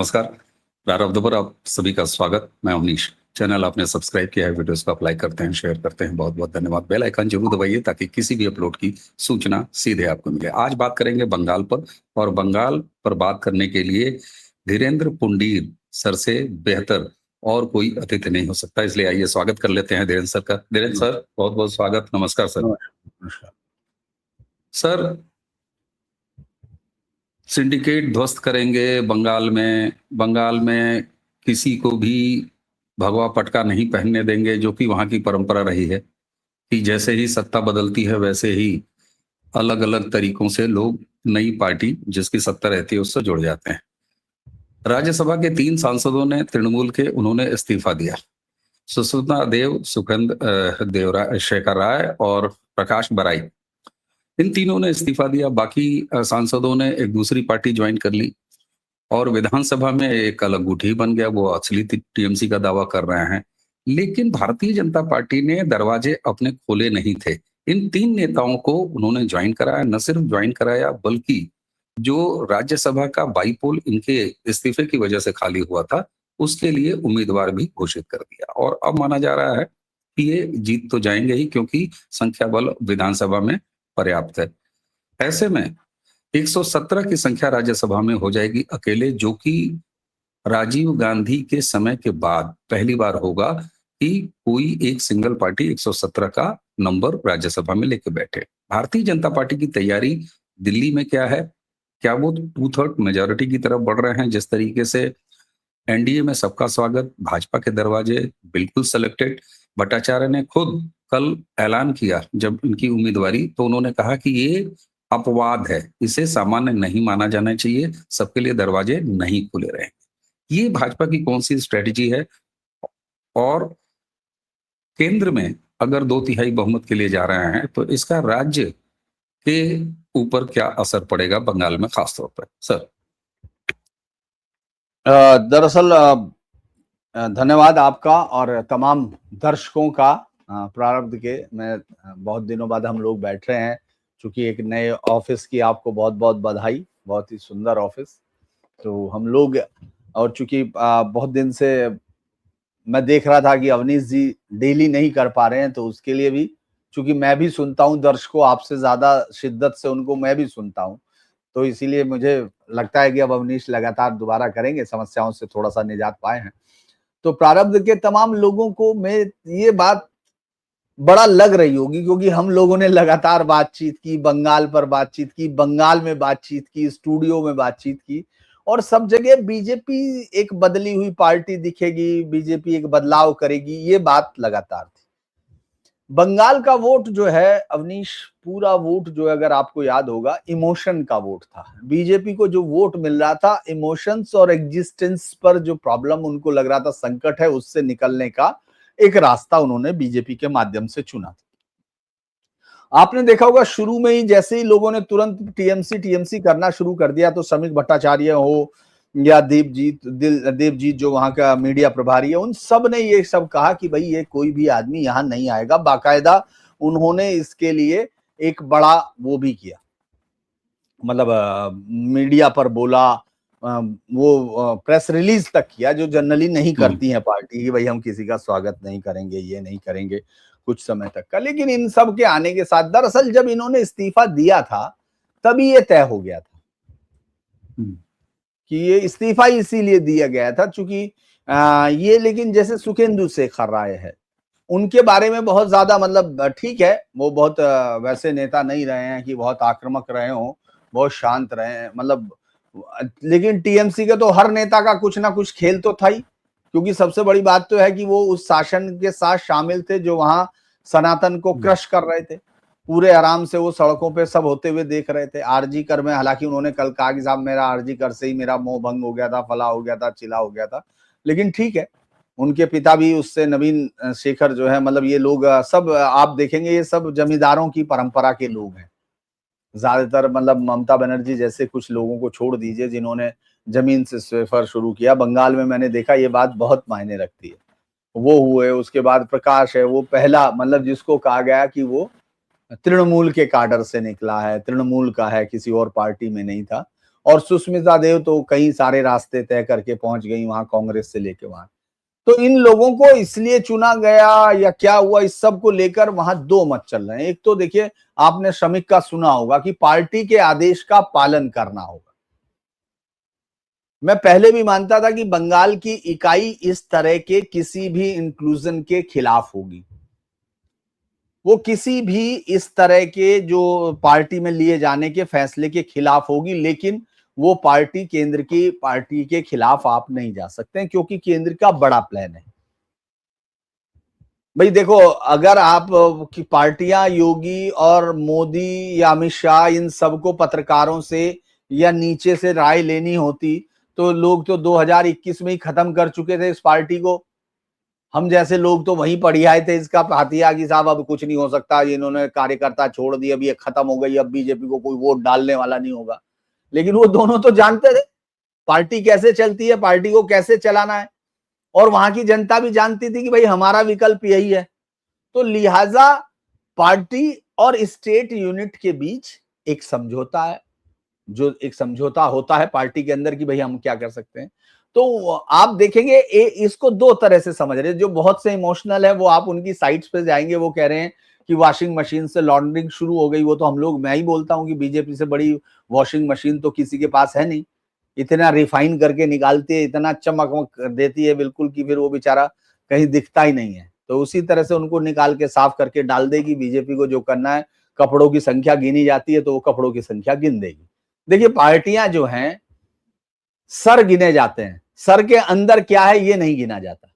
नमस्कार। प्रारब्ध पर आप सभी का स्वागत। मैं अवनीश। चैनल आपने सब्सक्राइब किया है, वीडियोस को आप लाइक करते हैं, शेयर करते हैं, बहुत बहुत धन्यवाद। बेल आइकन जरूर दबाइए ताकि किसी भी अपलोड की सूचना सीधे आपको मिले। आज बात करेंगे बंगाल पर, और बंगाल पर बात करने के लिए धीरेन्द्र पुंडीर सर से बेहतर और कोई अतिथि नहीं हो सकता, इसलिए आइए स्वागत कर लेते हैं धीरेन्द्र सर का। धीरेन्द्र सर, बहुत बहुत स्वागत। नमस्कार सर। नमस्कार। सर, सिंडिकेट ध्वस्त करेंगे बंगाल में किसी को भी भगवा पटका नहीं पहनने देंगे, जो कि वहां की परंपरा रही है कि जैसे ही सत्ता बदलती है वैसे ही अलग अलग तरीकों से लोग नई पार्टी जिसकी सत्ता रहती है उससे जुड़ जाते हैं। राज्यसभा के 3 सांसदों ने तृणमूल के उन्होंने इस्तीफा दिया। सुष्मिता देव, सुखेंद्र देवराय, शेखर राय और प्रकाश बराई, इन तीनों ने इस्तीफा दिया। बाकी सांसदों ने एक दूसरी पार्टी ज्वाइन कर ली और विधानसभा में एक अलग गुट ही बन गया। वो असली टीएमसी का दावा कर रहे हैं, लेकिन भारतीय जनता पार्टी ने दरवाजे अपने खोले नहीं थे। इन 3 नेताओं को उन्होंने ज्वाइन कराया। न सिर्फ ज्वाइन कराया, बल्कि जो राज्यसभा का बाईपोल इनके इस्तीफे की वजह से खाली हुआ था, उसके लिए उम्मीदवार भी घोषित कर दिया। और अब माना जा रहा है कि ये जीत तो जाएंगे ही, क्योंकि संख्या बल विधानसभा में पर्याप्त है। ऐसे में 117 की संख्या राज्यसभा में हो जाएगी अकेले, जो कि राजीव गांधी के समय के बाद पहली बार होगा कि कोई एक सिंगल पार्टी 117 का नंबर राज्यसभा में लेके बैठे। भारतीय जनता पार्टी की तैयारी दिल्ली में क्या है? क्या वो 2/3 मेजोरिटी की तरफ बढ़ रहे हैं? जिस तरीके से एनडीए में सबका स्वागत, भाजपा के दरवाजे बिल्कुल सिलेक्टेड। भट्टाचार्य ने खुद कल ऐलान किया जब इनकी उम्मीदवारी, तो उन्होंने कहा कि ये अपवाद है, इसे सामान्य नहीं माना जाना चाहिए, सबके लिए दरवाजे नहीं खुले रहे। ये भाजपा की कौन सी स्ट्रेटजी है? और केंद्र में अगर 2/3 बहुमत के लिए जा रहे हैं तो इसका राज्य के ऊपर क्या असर पड़ेगा, बंगाल में खासतौर पर? सर, दरअसल धन्यवाद आपका और तमाम दर्शकों का। प्रारब्ध के मैं बहुत दिनों बाद हम लोग बैठ रहे हैं, चूंकि एक नए ऑफिस की आपको बहुत बहुत बधाई। बहुत ही सुंदर ऑफिस। तो हम लोग, और चूंकि बहुत दिन से मैं देख रहा था कि अवनीश जी डेली नहीं कर पा रहे हैं, तो उसके लिए भी, चूंकि मैं भी सुनता हूं दर्शकों, आपसे ज्यादा शिद्दत से उनको मैं भी सुनता हूं, तो इसीलिए मुझे लगता है कि अब अवनीश लगातार दोबारा करेंगे, समस्याओं से थोड़ा सा निजात पाए हैं। तो प्रारब्ध के तमाम लोगों को मैं ये बात बड़ा लग रही होगी, क्योंकि हम लोगों ने लगातार बातचीत की, बंगाल पर बातचीत की, बंगाल में बातचीत की, स्टूडियो में बातचीत की, और सब जगह बीजेपी एक बदली हुई पार्टी दिखेगी, बीजेपी एक बदलाव करेगी, ये बात लगातार थी। बंगाल का वोट जो है अवनीश, पूरा वोट जो अगर आपको याद होगा, इमोशन का वोट था। बीजेपी को जो वोट मिल रहा था, इमोशंस और एग्जिस्टेंस पर जो प्रॉब्लम उनको लग रहा था, संकट है, उससे निकलने का एक रास्ता उन्होंने बीजेपी के माध्यम से चुना था। आपने देखा होगा शुरू में ही जैसे ही लोगों ने तुरंत टीएमसी करना शुरू कर दिया, तो श्रमिक भट्टाचार्य हो या देवजीत जो वहां का मीडिया प्रभारी है, उन सब ने ये सब कहा कि भाई ये कोई भी आदमी यहां नहीं आएगा। बाकायदा उन्होंने इसके लिए एक बड़ा वो भी किया, मतलब मीडिया पर बोला, वो प्रेस रिलीज तक किया, जो जनरली नहीं करती है पार्टी कि भाई हम किसी का स्वागत नहीं करेंगे, ये नहीं करेंगे कुछ समय तक का। लेकिन इन सब के आने के साथ, दरअसल जब इन्होंने इस्तीफा दिया था तभी ये तय हो गया था कि ये इस्तीफा इसीलिए दिया गया था, चूंकि ये, लेकिन जैसे सुखेंदु शेखर राय है, उनके बारे में बहुत ज्यादा, मतलब ठीक है, वो बहुत वैसे नेता नहीं रहे हैं कि बहुत आक्रामक रहे हों, बहुत शांत रहे हैं, मतलब, लेकिन टीएमसी के तो हर नेता का कुछ ना कुछ खेल तो था ही, क्योंकि सबसे बड़ी बात तो है कि वो उस शासन के साथ शामिल थे जो वहां सनातन को क्रश कर रहे थे। पूरे आराम से वो सड़कों पे सब होते हुए देख रहे थे। आरजी कर में, हालांकि उन्होंने कल कहा कि साहब मेरा आरजी कर से ही मेरा मोह भंग हो गया था, फला हो गया था, चिला हो गया था, लेकिन ठीक है, उनके पिता भी उससे, नवीन शेखर जो है, मतलब ये लोग सब आप देखेंगे ये सब जमींदारों की परंपरा के लोग हैं ज्यादातर। मतलब ममता बनर्जी जैसे कुछ लोगों को छोड़ दीजिए जिन्होंने जमीन से सफर शुरू किया। बंगाल में मैंने देखा ये बात बहुत मायने रखती है। वो हुए, उसके बाद प्रकाश है, वो पहला, मतलब जिसको कहा गया कि वो तृणमूल के काडर से निकला है, तृणमूल का है, किसी और पार्टी में नहीं था, और सुष्मिता देव तो कई सारे रास्ते तय करके पहुंच गई वहां कांग्रेस से लेके वहां। तो इन लोगों को इसलिए चुना गया या क्या हुआ, इस सब को लेकर वहां दो मत चल रहे हैं। एक तो देखिए, आपने श्रमिक का सुना होगा कि पार्टी के आदेश का पालन करना होगा। मैं पहले भी मानता था कि बंगाल की इकाई इस तरह के किसी भी इंक्लूजन के खिलाफ होगी, वो किसी भी इस तरह के जो पार्टी में लिए जाने के फैसले के खिलाफ होगी, लेकिन वो पार्टी केंद्र की पार्टी के खिलाफ आप नहीं जा सकते, क्योंकि केंद्र का बड़ा प्लान है। भाई देखो, अगर आप की पार्टियां योगी और मोदी या अमित शाह इन सबको पत्रकारों से या नीचे से राय लेनी होती तो लोग तो 2021 में ही खत्म कर चुके थे इस पार्टी को। हम जैसे लोग तो वहीं पढ़ी आए थे इसका फातिया कि साहब अब कुछ नहीं हो सकता, इन्होंने कार्यकर्ता छोड़ दिए, अब ये खत्म हो गई, अब बीजेपी को कोई वोट डालने वाला नहीं होगा। लेकिन वो दोनों तो जानते थे पार्टी कैसे चलती है, पार्टी को कैसे चलाना है, और वहां की जनता भी जानती थी कि भाई हमारा विकल्प यही है। तो लिहाजा पार्टी और स्टेट यूनिट के बीच एक समझौता है, जो एक समझौता होता है पार्टी के अंदर कि भाई हम क्या कर सकते हैं। तो आप देखेंगे इसको दो तरह से समझ रहे हैं। जो बहुत से इमोशनल है वो आप उनकी साइट्स पे जाएंगे, वो कह रहे हैं कि वॉशिंग मशीन से लॉन्ड्रिंग शुरू हो गई। वो तो हम लोग, मैं ही बोलता हूं कि बीजेपी से बड़ी वॉशिंग मशीन तो किसी के पास है नहीं। इतना रिफाइन करके निकालती है, इतना चमक देती है बिल्कुल कि फिर वो बेचारा कहीं दिखता ही नहीं है। तो उसी तरह से उनको निकाल के साफ करके डाल देगी। बीजेपी को जो करना है, कपड़ों की संख्या गिनी जाती है तो वो कपड़ों की संख्या गिन देगी। देखिए, पार्टियां जो हैं सर गिने जाते हैं, सर के अंदर क्या है ये नहीं गिना जाता।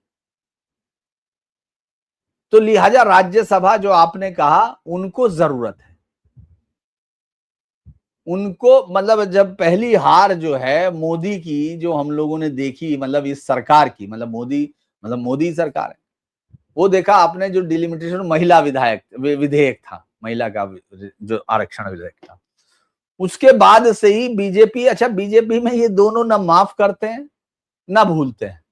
तो लिहाजा राज्यसभा जो आपने कहा, उनको जरूरत है। उनको मतलब जब पहली हार जो है मोदी की जो हम लोगों ने देखी, मतलब इस सरकार की, मतलब मोदी सरकार है, वो देखा आपने जो डिलिमिटेशन महिला विधेयक था, महिला का जो आरक्षण विधेयक था, उसके बाद से ही बीजेपी, अच्छा बीजेपी में ये दोनों ना माफ करते हैं ना भूलते हैं।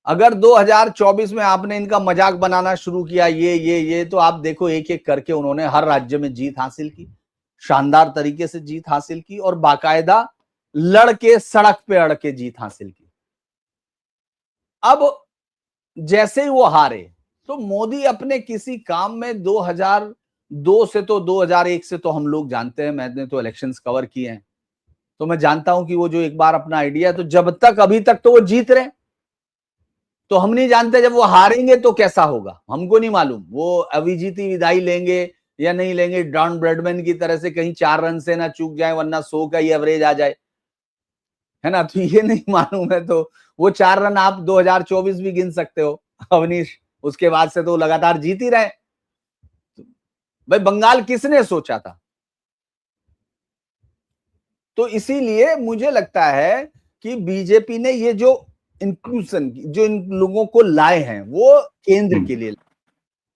अगर 2024 में आपने इनका मजाक बनाना शुरू किया ये तो आप देखो एक एक करके उन्होंने हर राज्य में जीत हासिल की, शानदार तरीके से जीत हासिल की, और बाकायदा लड़के सड़क पे अड़ के जीत हासिल की। अब जैसे ही वो हारे तो मोदी अपने किसी काम में 2002 से तो 2001 से तो हम लोग जानते हैं, मैंने तो इलेक्शंस कवर किए हैं, तो मैं जानता हूं कि वो जो एक बार अपना आइडिया, तो जब तक अभी तक तो वो जीत रहे, तो हम नहीं जानते जब वो हारेंगे तो कैसा होगा, हमको नहीं मालूम। वो अविजीती विदाई लेंगे या नहीं लेंगे, डॉन ब्रैडमैन की तरह से कहीं 4 रन से ना चूक जाए, वरना 100 का ही एवरेज आ जाए, है ना। तो ये नहीं मालूम है। तो वो 4 रन आप 2024 भी गिन सकते हो अवनीश, उसके बाद से तो लगातार जीत ही रहे। भाई बंगाल किसने सोचा था? तो इसीलिए मुझे लगता है कि बीजेपी ने ये जो इंक्लूजन, जो इन लोगों को लाए हैं, वो केंद्र के लिए,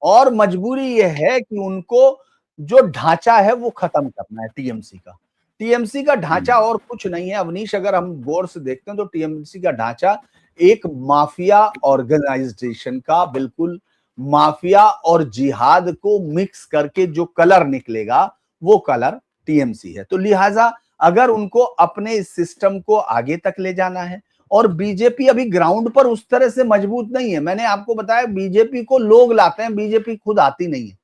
और मजबूरी ये है कि उनको जो ढांचा है वो खत्म करना है टीएमसी का। टीएमसी का ढांचा और कुछ नहीं है अवनीश, अगर हम गौर से देखते हैं तो टीएमसी का ढांचा एक माफिया ऑर्गेनाइजेशन का, बिल्कुल माफिया और जिहाद को मिक्स करके जो कलर निकलेगा वो कलर टीएमसी है। तो लिहाजा अगर उनको अपने इस सिस्टम को आगे तक ले जाना है, और बीजेपी अभी ग्राउंड पर उस तरह से मजबूत नहीं है। मैंने आपको बताया बीजेपी को लोग लाते हैं, बीजेपी खुद आती नहीं है।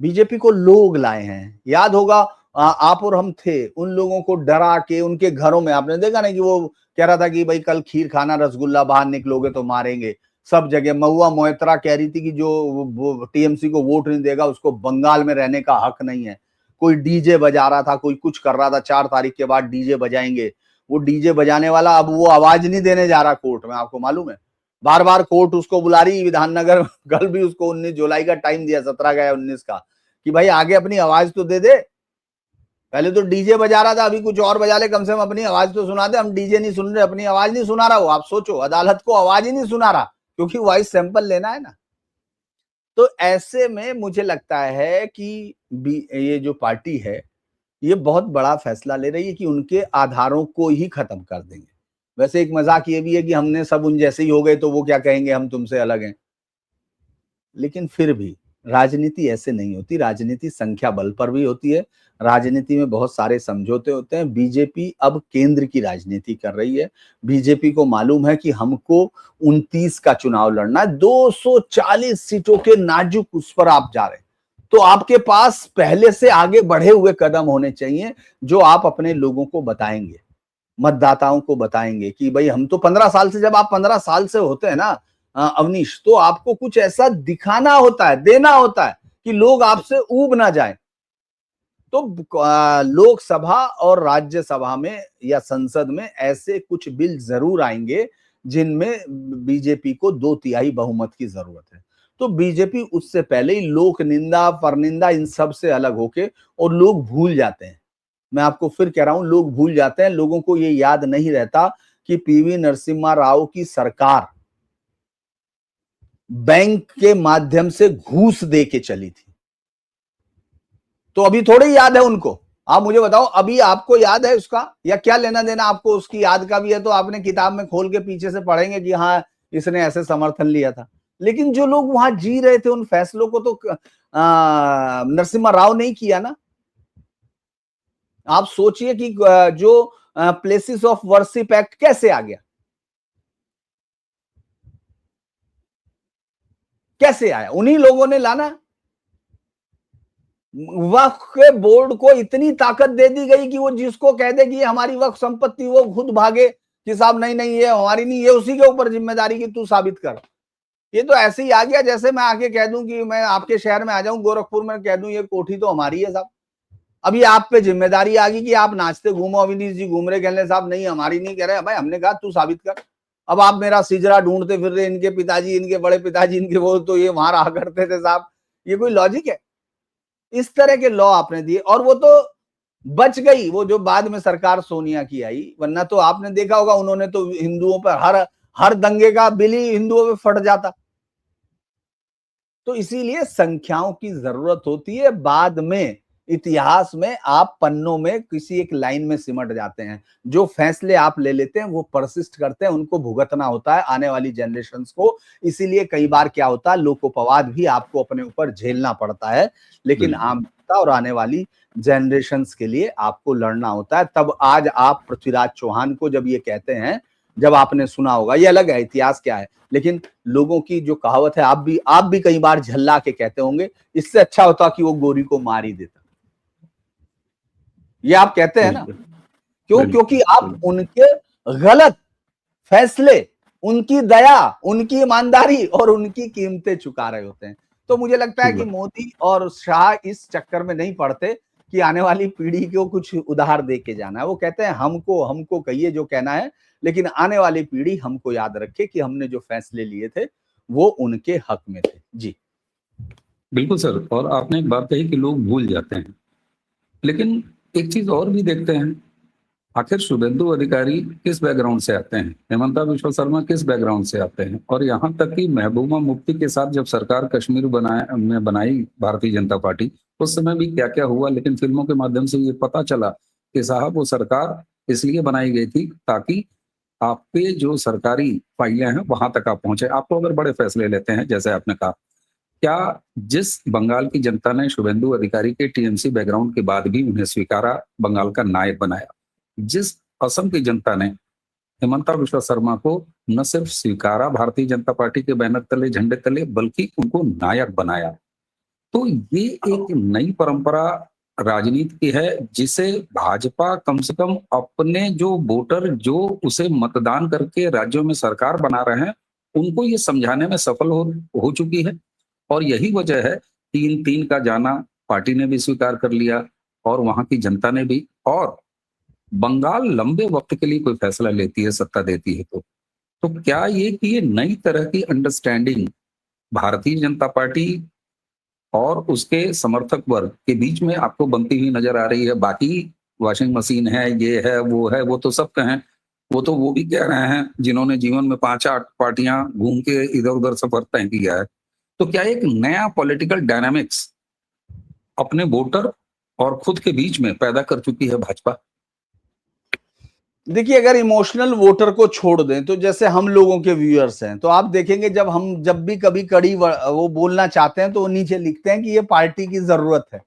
बीजेपी को लोग लाए हैं। याद होगा आप और हम थे, उन लोगों को डरा के उनके घरों में, आपने देखा ना कि वो कह रहा था कि भाई कल खीर खाना, रसगुल्ला, बाहर निकलोगे तो मारेंगे। सब जगह महुआ मोइत्रा कह रही थी कि जो टीएमसी को वोट नहीं देगा उसको बंगाल में रहने का हक नहीं है। कोई डीजे बजा रहा था, कोई कुछ कर रहा था, 4 तारीख के बाद डीजे बजाएंगे। वो डीजे बजाने वाला अब वो आवाज नहीं देने जा रहा कोर्ट में, आपको मालूम है। बार बार कोर्ट उसको बुला रही, विधाननगर कल भी उसको 19 जुलाई का टाइम दिया, 17 गया 19 का, कि भाई आगे अपनी आवाज तो दे दे। पहले तो डीजे बजा रहा था, अभी कुछ और बजा ले, कम से कम अपनी आवाज तो सुना दे। हम डीजे नहीं सुन रहे, अपनी आवाज नहीं सुना रहा। वो आप सोचो, अदालत को आवाज ही नहीं सुना रहा, क्योंकि वॉइस सैंपल लेना है ना। तो ऐसे में मुझे लगता है कि ये जो पार्टी है ये बहुत बड़ा फैसला ले रही है कि उनके आधारों को ही खत्म कर देंगे। वैसे एक मजाक ये भी है कि हमने सब उन जैसे ही हो गए तो वो क्या कहेंगे, हम तुमसे अलग हैं। लेकिन फिर भी राजनीति ऐसे नहीं होती, राजनीति संख्या बल पर भी होती है, राजनीति में बहुत सारे समझौते होते हैं। बीजेपी अब केंद्र की राजनीति कर रही है। बीजेपी को मालूम है कि हमको 29 का चुनाव लड़ना है, 240 सीटों के नाजुक उस पर आप जा रहे हैं, तो आपके पास पहले से आगे बढ़े हुए कदम होने चाहिए जो आप अपने लोगों को बताएंगे, मतदाताओं को बताएंगे कि भाई हम तो 15 साल से, जब आप 15 साल से होते हैं ना अवनीश, तो आपको कुछ ऐसा दिखाना होता है, देना होता है कि लोग आपसे ऊब ना जाए। तो लोकसभा और राज्यसभा में या संसद में ऐसे कुछ बिल जरूर आएंगे जिनमें बीजेपी को 2/3 बहुमत की जरूरत है। तो बीजेपी उससे पहले ही लोक निंदा, परनिंदा, इन सब से अलग होके, और लोग भूल जाते हैं, मैं आपको फिर कह रहा हूं, लोग भूल जाते हैं, लोगों को ये याद नहीं रहता कि पीवी नरसिम्हा राव की सरकार बैंक के माध्यम से घूस दे के चली थी। तो अभी थोड़ी याद है उनको, आप मुझे बताओ, अभी आपको याद है उसका, या क्या लेना देना आपको उसकी याद का भी है तो आपने किताब में खोल के पीछे से पढ़ेंगे कि हाँ इसने ऐसे समर्थन लिया था। लेकिन जो लोग वहां जी रहे थे उन फैसलों को तो नरसिम्हा राव नहीं किया ना। आप सोचिए कि जो प्लेसेस ऑफ वर्शिप एक्ट कैसे आ गया, कैसे आया, उन्हीं लोगों ने लाना। वक्फ के बोर्ड को इतनी ताकत दे दी गई कि वो जिसको कह दे कि ये हमारी वक्फ संपत्ति, वो खुद भागे कि साहब नहीं नहीं ये हमारी नहीं, ये उसी के ऊपर जिम्मेदारी की तू साबित कर। ये तो ऐसे ही आ गया जैसे मैं आके कह दूं कि मैं आपके शहर में आ जाऊं, गोरखपुर में, कह दूं ये कोठी तो हमारी है साहब। अभी आप पे जिम्मेदारी आ गई कि आप नाचते घूमो, अविनीश जी घूम रहे, कहने साहब नहीं हमारी नहीं, कह रहे भाई हमने कहा तू साबित कर। अब आप मेरा सिजरा ढूंढते फिर रहे, इनके पिताजी, इनके बड़े पिताजी, इनके वो तो ये वहां रहा करते थे साहब, ये कोई लॉजिक है? इस तरह के लॉ आपने दिए, और वो तो बच गई, वो जो बाद में सरकार सोनिया की आई, वरना तो आपने देखा होगा उन्होंने तो हिंदुओं पर हर दंगे का बिल ही हिंदुओं पे फट जाता। तो इसीलिए संख्याओं की जरूरत होती है, बाद में इतिहास में आप पन्नों में किसी एक लाइन में सिमट जाते हैं। जो फैसले आप ले लेते हैं वो परसिस्ट करते हैं, उनको भुगतना होता है आने वाली जनरेशंस को। इसीलिए कई बार क्या होता है, लोकोपवाद भी आपको अपने ऊपर झेलना पड़ता है, लेकिन आम जनता और आने वाली जनरेशंस के लिए आपको लड़ना होता है। तब आज आप पृथ्वीराज चौहान को जब ये कहते हैं, जब आपने सुना होगा, ये अलग है इतिहास क्या है, लेकिन लोगों की जो कहावत है, आप भी कई बार झल्ला के कहते होंगे, इससे अच्छा होता कि वो गोरी को मार ही देता। ये आप कहते हैं ना, क्यों? क्योंकि आप उनके गलत फैसले, उनकी दया, उनकी ईमानदारी और उनकी कीमतें चुका रहे होते हैं। तो मुझे लगता है कि मोदी और शाह इस चक्कर में नहीं पड़ते कि आने वाली पीढ़ी को कुछ उधार दे के जाना है। वो कहते हैं हमको कहिए जो कहना है, लेकिन आने वाली पीढ़ी हमको याद रखे कि हमने जो फैसले लिए थे वो उनके हक में थे। जी बिल्कुल सर, और आपने एक बात कही कि लोग भूल जाते हैं, लेकिन एक चीज और भी देखते हैं, आखिर शुभेंदु अधिकारी किस बैकग्राउंड से आते हैं, हेमंता बिश्वा शर्मा किस बैकग्राउंड से आते हैं, और यहाँ तक कि महबूबा मुफ्ती के साथ जब सरकार कश्मीर बनाई भारतीय जनता पार्टी, उस समय भी क्या क्या हुआ, लेकिन फिल्मों के माध्यम से ये पता चला कि साहब वो सरकार इसलिए बनाई गई थी ताकि आपके जो सरकारी फाइलें हैं वहां तक आप पहुंचे। आपको अगर बड़े फैसले लेते हैं, जैसे आपने कहा, क्या जिस बंगाल की जनता ने शुभेंदु अधिकारी के टीएमसी बैकग्राउंड के बाद भी उन्हें स्वीकारा, बंगाल का नायक बनाया, जिस असम की जनता ने हेमंता बिश्वा शर्मा को न सिर्फ स्वीकारा भारतीय जनता पार्टी के बैनर तले, झंडे तले, बल्कि उनको नायक बनाया, तो ये एक नई परंपरा राजनीति की है जिसे भाजपा कम से कम अपने जो वोटर जो उसे मतदान करके राज्यों में सरकार बना रहे हैं उनको ये समझाने में सफल हो चुकी है। और यही वजह है 3-3 का जाना पार्टी ने भी स्वीकार कर लिया और वहां की जनता ने भी। और बंगाल लंबे वक्त के लिए कोई फैसला लेती है, सत्ता देती है, तो क्या ये कि ये नई तरह की अंडरस्टैंडिंग भारतीय जनता पार्टी और उसके समर्थक वर्ग के बीच में आपको बनती हुई नजर आ रही है? बाकी वॉशिंग मशीन है, ये है, वो तो सब कहें, वो भी कह रहे हैं जिन्होंने जीवन में 5-8 पार्टियां घूम के इधर उधर सफर तय किया है। तो क्या एक नया पॉलिटिकल डायनामिक्स अपने वोटर और खुद के बीच में पैदा कर चुकी है भाजपा? देखिए, अगर इमोशनल वोटर को छोड़ दें तो जैसे हम लोगों के व्यूअर्स हैं, तो आप देखेंगे जब भी कभी कड़ी वो बोलना चाहते हैं तो वो नीचे लिखते हैं कि ये पार्टी की जरूरत है,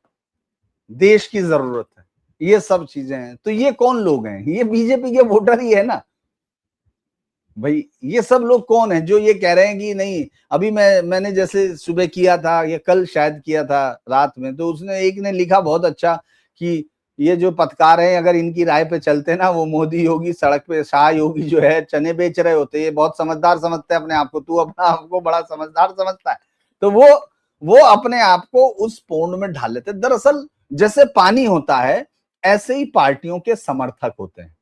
देश की जरूरत है, ये सब चीजें हैं। तो ये कौन लोग हैं? ये बीजेपी के वोटर ही है ना भाई। ये सब लोग कौन है जो ये कह रहे हैं कि नहीं? अभी मैंने जैसे सुबह किया था या कल शायद किया था रात में, तो उसने एक ने लिखा बहुत अच्छा कि ये जो पत्रकार हैं अगर इनकी राय पे चलते ना, वो मोदी योगी सड़क पे शाह योगी जो है चने बेच रहे होते। ये बहुत समझदार समझते हैं अपने आप को, तू अपना आपको बड़ा समझदार समझता है। तो वो अपने आप को उस पौंड में ढाल लेते। दरअसल जैसे पानी होता है ऐसे ही पार्टियों के समर्थक होते हैं।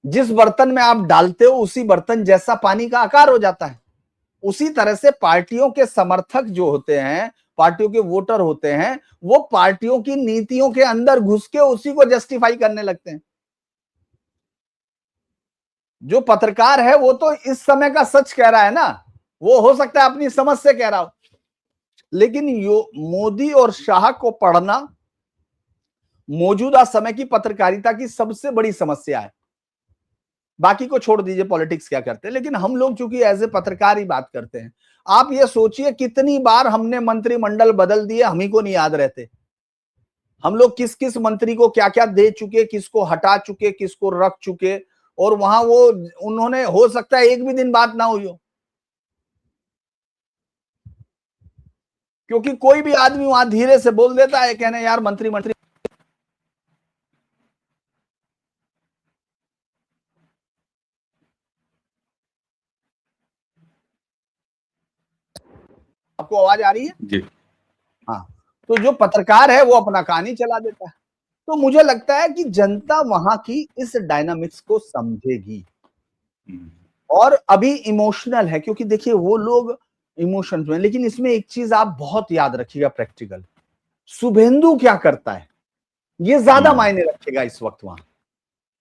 जिस बर्तन में आप डालते हो उसी बर्तन जैसा पानी का आकार हो जाता है। उसी तरह से पार्टियों के समर्थक जो होते हैं, पार्टियों के वोटर होते हैं, वो पार्टियों की नीतियों के अंदर घुस के उसी को जस्टिफाई करने लगते हैं। जो पत्रकार है वो तो इस समय का सच कह रहा है ना, वो हो सकता है अपनी समझ से कह रहा हो, लेकिन मोदी और शाह को पढ़ना मौजूदा समय की पत्रकारिता की सबसे बड़ी समस्या है। बाकी को छोड़ दीजिए पॉलिटिक्स क्या करते हैं, लेकिन हम लोग चूंकि एज ए पत्रकार ही बात करते हैं। आप ये सोचिए कितनी बार हमने मंत्रिमंडल बदल दिए, हम ही को नहीं याद रहते। हम लोग किस किस मंत्री को क्या क्या दे चुके, किसको हटा चुके, किसको रख चुके, और वहां वो उन्होंने हो सकता है एक भी दिन बात ना हुई हो, क्योंकि कोई भी आदमी वहां धीरे से बोल देता है, कहने यार मंत्री मंत्री आपको आवाज आ रही है? जी। हाँ। तो जो पत्रकार है वो अपना कहानी चला देता है। तो मुझे लगता है कि जनता वहां की इस डायनामिक्स को समझेगी, और अभी इमोशनल है क्योंकि देखिए वो लोग इमोशंस में। लेकिन इसमें एक चीज आप बहुत याद रखिएगा प्रैक्टिकल, शुभेंदु क्या करता है ये ज्यादा मायने रखेगा इस वक्त वहां।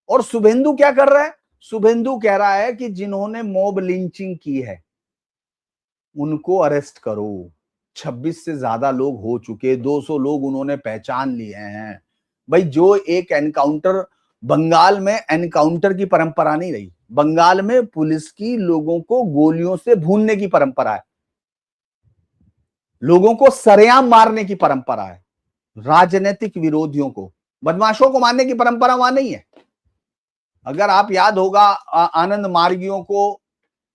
और शुभेंदु क्या कर रहा है? शुभेंदु कह रहा है कि जिन्होंने मॉब लिंचिंग की है उनको अरेस्ट करो। 26 से ज्यादा लोग हो चुके, 200 लोग उन्होंने पहचान लिए हैं। भाई जो एक एनकाउंटर, बंगाल में एनकाउंटर की परंपरा नहीं रही, बंगाल में पुलिस की लोगों को गोलियों से भूनने की परंपरा है, लोगों को सरेआम मारने की परंपरा है, राजनीतिक विरोधियों को, बदमाशों को मारने की परंपरा वहां नहीं है। अगर आप याद होगा आनंद मार्गियों को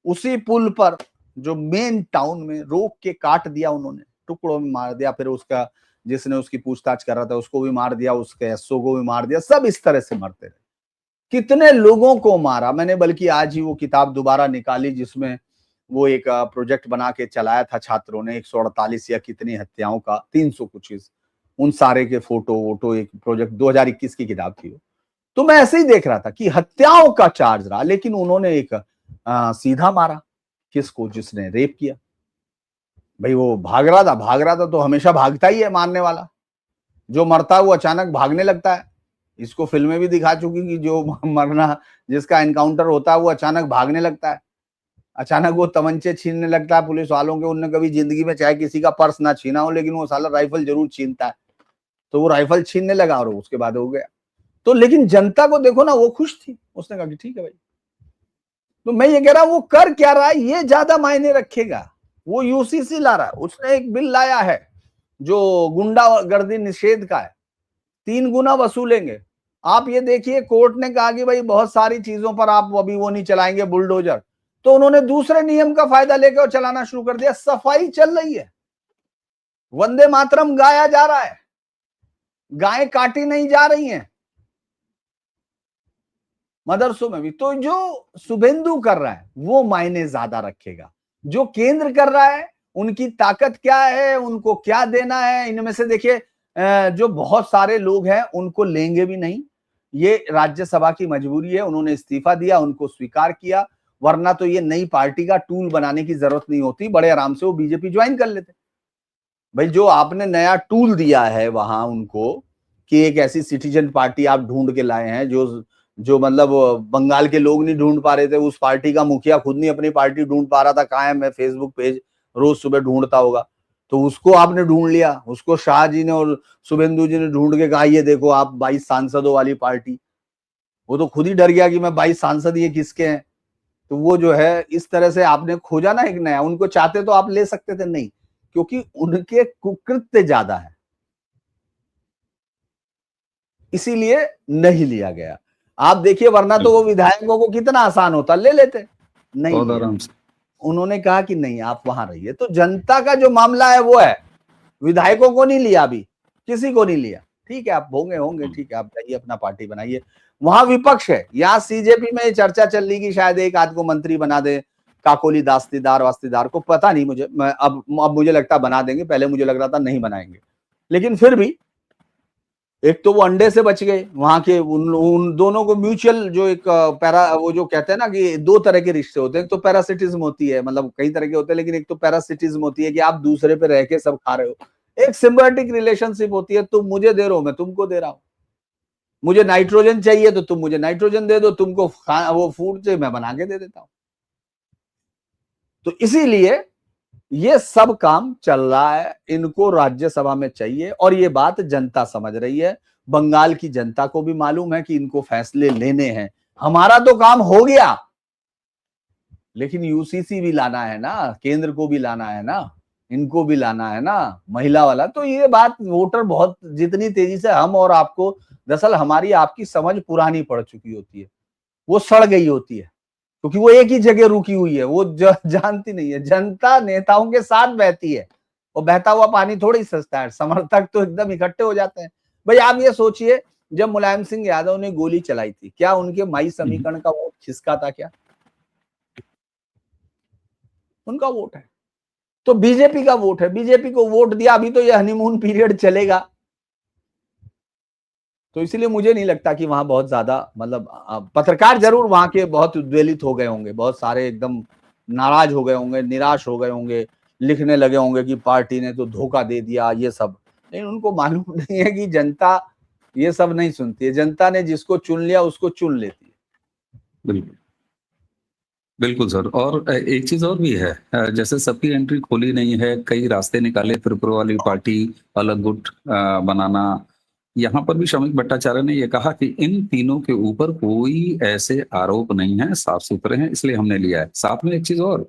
उसी पुल पर जो मेन टाउन में रोक के काट दिया, उन्होंने टुकड़ों में मार दिया, फिर उसका जिसने उसकी पूछताछ कर रहा था उसको भी मार दिया, उसके एसओ को भी मार दिया, सब इस तरह से मरते रहे। कितने लोगों को मारा। मैंने बल्कि आज ही वो किताब दोबारा निकाली जिसमें वो एक प्रोजेक्ट बना के चलाया था छात्रों ने, 148 या कितनी हत्याओं का, 300 कुछ चीज, उन सारे के फोटो वोटो, एक प्रोजेक्ट 2021 की किताब थी वो। तो मैं ऐसे ही देख रहा था कि हत्याओं का चार्ज रहा, लेकिन उन्होंने एक सीधा मारा किसको? जिसने रेप किया। भाई वो भाग रहा था तो हमेशा भागता ही है मारने वाला। जो मरता है वो अचानक भागने लगता है। इसको फिल्में भी दिखा चुकी कि जो मरना, जिसका एनकाउंटर होता है वो अचानक भागने लगता है, अचानक वो तमंचे छीनने लगता है पुलिस वालों के। उनने कभी जिंदगी में चाहे किसी का पर्स ना छीना हो, लेकिन वो साला राइफल जरूर छीनता है। तो वो राइफल छीनने लगा और उसके बाद हो गया। तो लेकिन जनता को देखो ना, वो खुश थी, उसने कहा कि ठीक है भाई। तो मैं ये कह रहा हूं वो कर क्या रहा है ये ज्यादा मायने रखेगा। वो यूसीसी ला रहा है, उसने एक बिल लाया है जो गुंडागर्दी निषेध का है, 3 गुना वसूलेंगे। आप ये देखिए कोर्ट ने कहा कि भाई बहुत सारी चीजों पर आप अभी वो नहीं चलाएंगे बुलडोजर, तो उन्होंने दूसरे नियम का फायदा लेकर चलाना शुरू कर दिया। सफाई चल रही है, वंदे मातरम गाया जा रहा है, गायें काटी नहीं जा रही हैं मदरसों में भी। तो जो शुभेंदु कर रहा है वो मायने ज्यादा रखेगा। जो केंद्र कर रहा है उनकी ताकत क्या है, उनको क्या देना है। इनमें से देखिए जो बहुत सारे लोग हैं उनको लेंगे भी नहीं, ये राज्यसभा की मजबूरी है, उन्होंने इस्तीफा दिया, उनको स्वीकार किया, वरना तो ये नई पार्टी का टूल बनाने की जरूरत नहीं होती, बड़े आराम से वो बीजेपी ज्वाइन कर लेते। भाई जो आपने नया टूल दिया है वहां उनको कि एक ऐसी सिटीजन पार्टी आप ढूंढ के लाए हैं जो मतलब बंगाल के लोग नहीं ढूंढ पा रहे थे, उस पार्टी का मुखिया खुद नहीं अपनी पार्टी ढूंढ पा रहा था, कहाँ है, मैं फेसबुक पेज रोज सुबह ढूंढता होगा, तो उसको आपने ढूंढ लिया, उसको शाह जी ने और शुभेंदु जी ने ढूंढ के कहा ये देखो आप 22 सांसदों वाली पार्टी। वो तो खुद ही डर गया कि मैं 22 सांसद ये किसके हैं। तो वो जो है इस तरह से आपने खोजा ना एक नया, उनको चाहते तो आप ले सकते थे, नहीं, क्योंकि उनके कुकृत्य ज्यादा है, इसीलिए नहीं लिया गया। आप देखिए, वरना तो वो विधायकों को कितना आसान होता, ले लेते, नहीं बहुत लिया। आराम से। उन्होंने कहा कि नहीं, आप वहां रहिए। तो जनता का जो मामला है वो है, विधायकों को नहीं लिया, अभी किसी को नहीं लिया। ठीक है, आप होंगे ठीक है, आप जाइए अपना पार्टी बनाइए। वहां विपक्ष है, यहाँ सीजेपी में चर्चा चल रही कि शायद एक आध को मंत्री बना दे, काकोली दास्तीदार वास्तीदार को, पता नहीं मुझे, अब मुझे लगता बना देंगे, पहले मुझे लग रहा था नहीं बनाएंगे। लेकिन फिर भी एक तो वो अंडे से बच गए, वहां के उन दोनों को म्यूचुअल जो एक वो जो कहते हैं ना कि दो तरह के रिश्ते होते हैं, एक तो पैरासिटिज्म होती है, मतलब कई तरह के होते हैं, लेकिन एक तो पैरासिटिज्म होती है कि आप दूसरे पे रह के सब खा रहे हो। एक सिम्बायोटिक रिलेशनशिप होती है, तुम मुझे दे रहे हो, मैं तुमको दे रहा हूं, मुझे नाइट्रोजन चाहिए तो तुम मुझे नाइट्रोजन दे दो, तुमको वो फूड से मैं बना के दे देता हूं। तो इसीलिए ये सब काम चल रहा है, इनको राज्यसभा में चाहिए, और ये बात जनता समझ रही है। बंगाल की जनता को भी मालूम है कि इनको फैसले लेने हैं। हमारा तो काम हो गया, लेकिन यूसीसी भी लाना है ना, केंद्र को भी लाना है ना, इनको भी लाना है ना, महिला वाला। तो ये बात वोटर बहुत जितनी तेजी से हम और आपको, दरअसल हमारी आपकी समझ पुरानी पड़ चुकी होती है, वो सड़ गई होती है, क्योंकि वो एक ही जगह रुकी हुई है, वो जानती नहीं है। जनता नेताओं के साथ बहती है, और बहता हुआ पानी थोड़ी सस्ता है, समर्थक तो एकदम इकट्ठे हो जाते हैं। भाई आप ये सोचिए, जब मुलायम सिंह यादव ने गोली चलाई थी, क्या उनके माई समीकरण का वोट खिसका था? क्या उनका वोट है? तो बीजेपी का वोट है, बीजेपी को वोट दिया। अभी तो ये हनीमून पीरियड चलेगा, तो इसीलिए मुझे नहीं लगता कि वहां बहुत ज्यादा, मतलब पत्रकार जरूर वहां के बहुत उद्वेलित हो गए होंगे, बहुत सारे एकदम नाराज हो गए होंगे, निराश हो गए होंगे, लिखने लगे होंगे कि पार्टी ने तो धोखा दे दिया, ये सब। लेकिन उनको मालूम नहीं है कि जनता ये सब नहीं सुनती है। जनता ने जिसको चुन लिया उसको चुन लेती है। बिल्कुल बिल्कुल सर। और एक चीज और भी है, जैसे सबकी एंट्री खोली नहीं है, कई रास्ते निकाले, त्रिपुरा वाली पार्टी, अलग गुट बनाना। यहाँ पर भी श्रमिक भट्टाचार्य ने ये कहा कि इन तीनों के ऊपर कोई ऐसे आरोप नहीं है, साफ सुथरे हैं, इसलिए हमने लिया है। साथ में एक चीज और,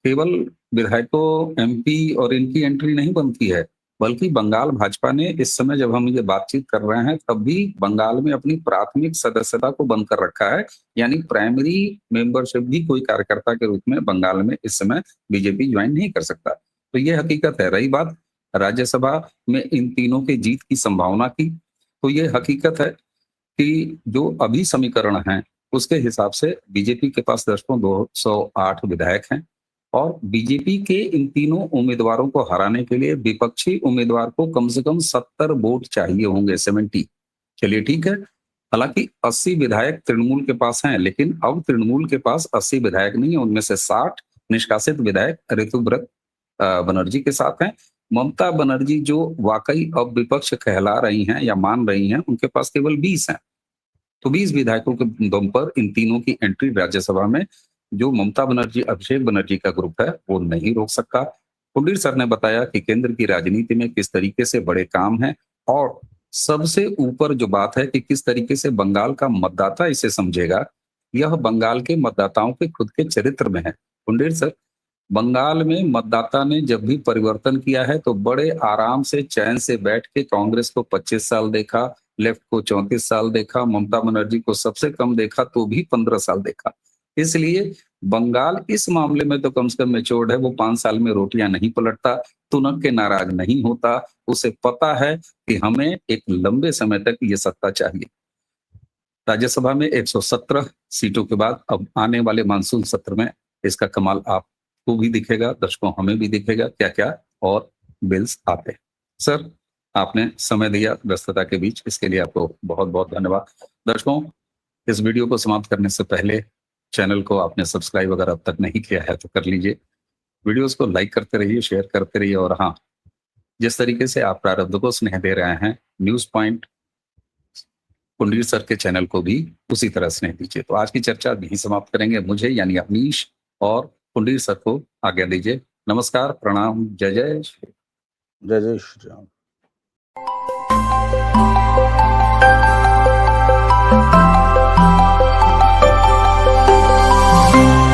केवल विधायकों, एमपी और इनकी एंट्री नहीं बनती है, बल्कि बंगाल भाजपा ने इस समय जब हम ये बातचीत कर रहे हैं तब भी बंगाल में अपनी प्राथमिक सदस्यता को बंद कर रखा है। यानी प्राइमरी मेंबरशिप भी कोई कार्यकर्ता के रूप में बंगाल में इस समय बीजेपी ज्वाइन नहीं कर सकता। तो ये हकीकत है। रही बात राज्यसभा में इन तीनों के जीत की संभावना की, तो ये हकीकत है कि जो अभी समीकरण है उसके हिसाब से बीजेपी के पास 208 विधायक हैं, और बीजेपी के इन तीनों उम्मीदवारों को हराने के लिए विपक्षी उम्मीदवार को कम से कम 70 वोट चाहिए होंगे, 70। चलिए ठीक है, हालांकि 80 विधायक तृणमूल के पास हैं, लेकिन अब तृणमूल के पास 80 विधायक नहीं है, उनमें से 60 निष्कासित विधायक ऋतुव्रत बनर्जी के साथ हैं। ममता बनर्जी जो वाकई अब विपक्ष कहला रही हैं या मान रही हैं, उनके पास केवल 20 हैं। तो 20 विधायकों के दम पर इन तीनों की एंट्री राज्यसभा में जो ममता बनर्जी, अभिषेक बनर्जी का ग्रुप है, वो नहीं रोक सकता। कुलदीप सर ने बताया कि केंद्र की राजनीति में किस तरीके से बड़े काम है, और सबसे ऊपर जो बात है कि किस तरीके से बंगाल का मतदाता इसे समझेगा, यह बंगाल के मतदाताओं के खुद के चरित्र में है। कुलदीप सर, बंगाल में मतदाता ने जब भी परिवर्तन किया है तो बड़े आराम से चैन से बैठ के कांग्रेस को 25 साल देखा, लेफ्ट को 34 साल देखा, ममता बनर्जी को सबसे कम देखा तो भी 15 साल देखा। इसलिए बंगाल इस मामले में तो कम से कम मेच्योर्ड है। वो 5 साल में रोटियां नहीं पलटता, तुनक के नाराज नहीं होता। उसे पता है कि हमें एक लंबे समय तक ये सत्ता चाहिए। राज्यसभा में 117 सीटों के बाद अब आने वाले मानसून सत्र में इसका कमाल आपको भी दिखेगा, दर्शकों हमें भी दिखेगा, क्या क्या और बिल्स आते हैं। सर, आपने समय दिया व्यस्तता के बीच, इसके लिए आपको बहुत बहुत धन्यवाद। दर्शकों, इस वीडियो को समाप्त करने से पहले चैनल को आपने सब्सक्राइब अगर अब तक नहीं किया है तो कर लीजिए। वीडियोस को लाइक करते रहिए, शेयर करते रहिए, और हाँ, जिस तरीके से आप प्रारब्ध को स्नेह दे रहे हैं, न्यूज पॉइंट कुलदीप सर के चैनल को भी उसी तरह स्नेह दीजिए। तो आज की चर्चा यहीं समाप्त करेंगे। मुझे यानी अवनीश और कुलदीप सर को आज्ञा दीजिए। नमस्कार, प्रणाम, जय जय श्री जय जय श्री राम। धन्यवाद।